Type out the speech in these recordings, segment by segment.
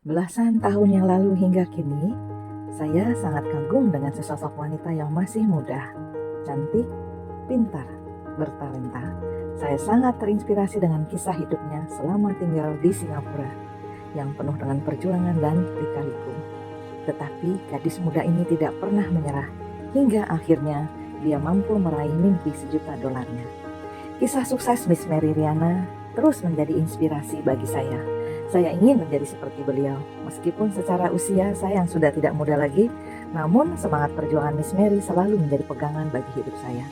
Belasan tahun yang lalu hingga kini, saya sangat kagum dengan sesosok wanita yang masih muda, cantik, pintar, bertalenta. Saya sangat terinspirasi dengan kisah hidupnya selama tinggal di Singapura yang penuh dengan perjuangan dan lika-liku. Tetapi gadis muda ini tidak pernah menyerah hingga akhirnya dia mampu meraih mimpi $1 juta. Kisah sukses Miss Mary Riana terus menjadi inspirasi bagi saya. Saya ingin menjadi seperti beliau, meskipun secara usia saya yang sudah tidak muda lagi, namun semangat perjuangan Miss Mary selalu menjadi pegangan bagi hidup saya.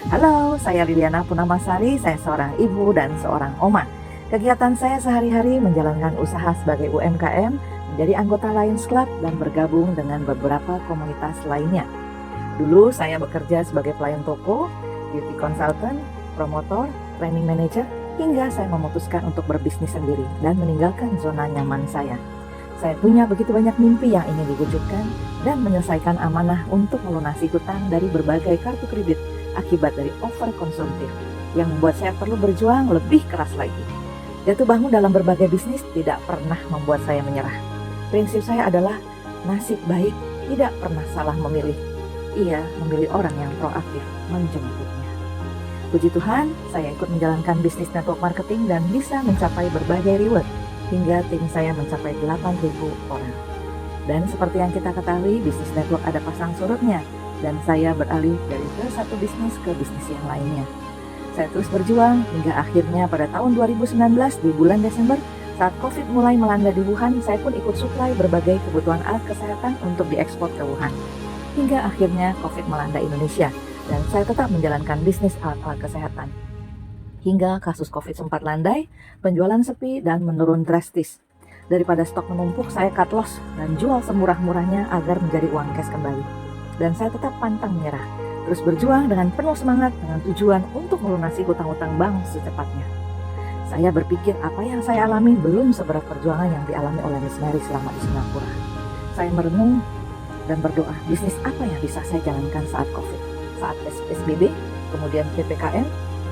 Halo, saya Liliana Punamasari, saya seorang ibu dan seorang oma. Kegiatan saya sehari-hari menjalankan usaha sebagai UMKM, menjadi anggota Lions Club dan bergabung dengan beberapa komunitas lainnya. Dulu saya bekerja sebagai pelayan toko, beauty consultant, promotor, training manager, hingga saya memutuskan untuk berbisnis sendiri dan meninggalkan zona nyaman saya. Saya punya begitu banyak mimpi yang ingin diwujudkan dan menyelesaikan amanah untuk melunasi hutang dari berbagai kartu kredit akibat dari overkonsumtif yang membuat saya perlu berjuang lebih keras lagi. Jatuh bangun dalam berbagai bisnis tidak pernah membuat saya menyerah. Prinsip saya adalah nasib baik tidak pernah salah memilih. Ia memilih orang yang proaktif menjemputnya. Puji Tuhan, saya ikut menjalankan bisnis network marketing dan bisa mencapai berbagai reward hingga tim saya mencapai 8.000 orang. Dan seperti yang kita ketahui, bisnis network ada pasang surutnya dan saya beralih dari satu bisnis ke bisnis yang lainnya. Saya terus berjuang hingga akhirnya pada tahun 2019 di bulan Desember saat COVID mulai melanda di Wuhan, saya pun ikut suplai berbagai kebutuhan alat kesehatan untuk diekspor ke Wuhan. Hingga akhirnya COVID melanda Indonesia dan saya tetap menjalankan bisnis alat-alat kesehatan. Hingga kasus COVID sempat landai, penjualan sepi dan menurun drastis. Daripada stok menumpuk, saya cut loss dan jual semurah-murahnya agar menjadi uang cash kembali. Dan saya tetap pantang menyerah, terus berjuang dengan penuh semangat dengan tujuan untuk melunasi hutang-hutang bank secepatnya. Saya berpikir apa yang saya alami belum seberat perjuangan yang dialami oleh Miss Mary selama di Singapura. Saya merenung dan berdoa, bisnis apa yang bisa saya jalankan saat COVID? Saat PSBB, kemudian PPKM,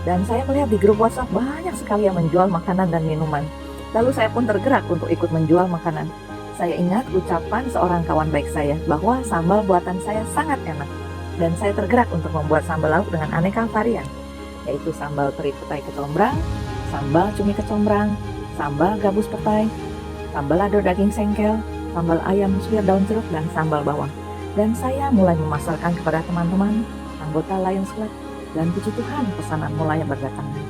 dan saya melihat di grup WhatsApp banyak sekali yang menjual makanan dan minuman. Lalu saya pun tergerak untuk ikut menjual makanan. Saya ingat ucapan seorang kawan baik saya bahwa sambal buatan saya sangat enak. Dan saya tergerak untuk membuat sambal lauk dengan aneka varian, yaitu sambal teri petai kecombrang, sambal cumi kecombrang, sambal gabus petai, sambal lado daging sengkel, sambal ayam suwir daun jeruk, dan sambal bawang. Dan saya mulai memasarkan kepada teman-teman anggota Lions Club, dan puji Tuhan pesanan mulai berdatangan.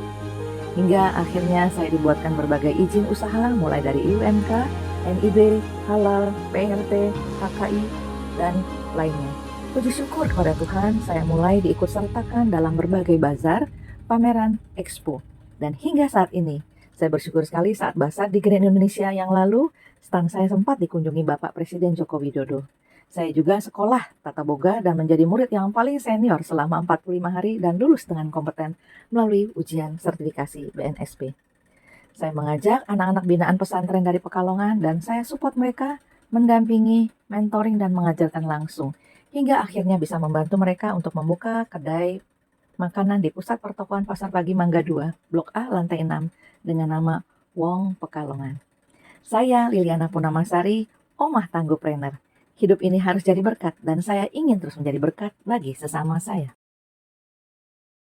Hingga akhirnya saya dibuatkan berbagai izin usaha mulai dari UMK, NIB, Halal, PRT, KKI, dan lainnya. Puji syukur kepada Tuhan, saya mulai diikutsertakan dalam berbagai bazar, pameran, expo. Dan hingga saat ini, saya bersyukur sekali saat Basar di Grand Indonesia yang lalu, stand saya sempat dikunjungi Bapak Presiden Joko Widodo. Saya juga sekolah tata boga dan menjadi murid yang paling senior selama 45 hari dan lulus dengan kompeten melalui ujian sertifikasi BNSP. Saya mengajak anak-anak binaan pesantren dari Pekalongan dan saya support mereka, mendampingi, mentoring, dan mengajarkan langsung. Hingga akhirnya bisa membantu mereka untuk membuka kedai makanan di pusat pertokoan Pasar Pagi Mangga 2, Blok A, lantai 6, dengan nama Wong Pekalongan. Saya Liliana Punamasari, Omah Tanggupreneur. Hidup ini harus jadi berkat dan saya ingin terus menjadi berkat bagi sesama saya.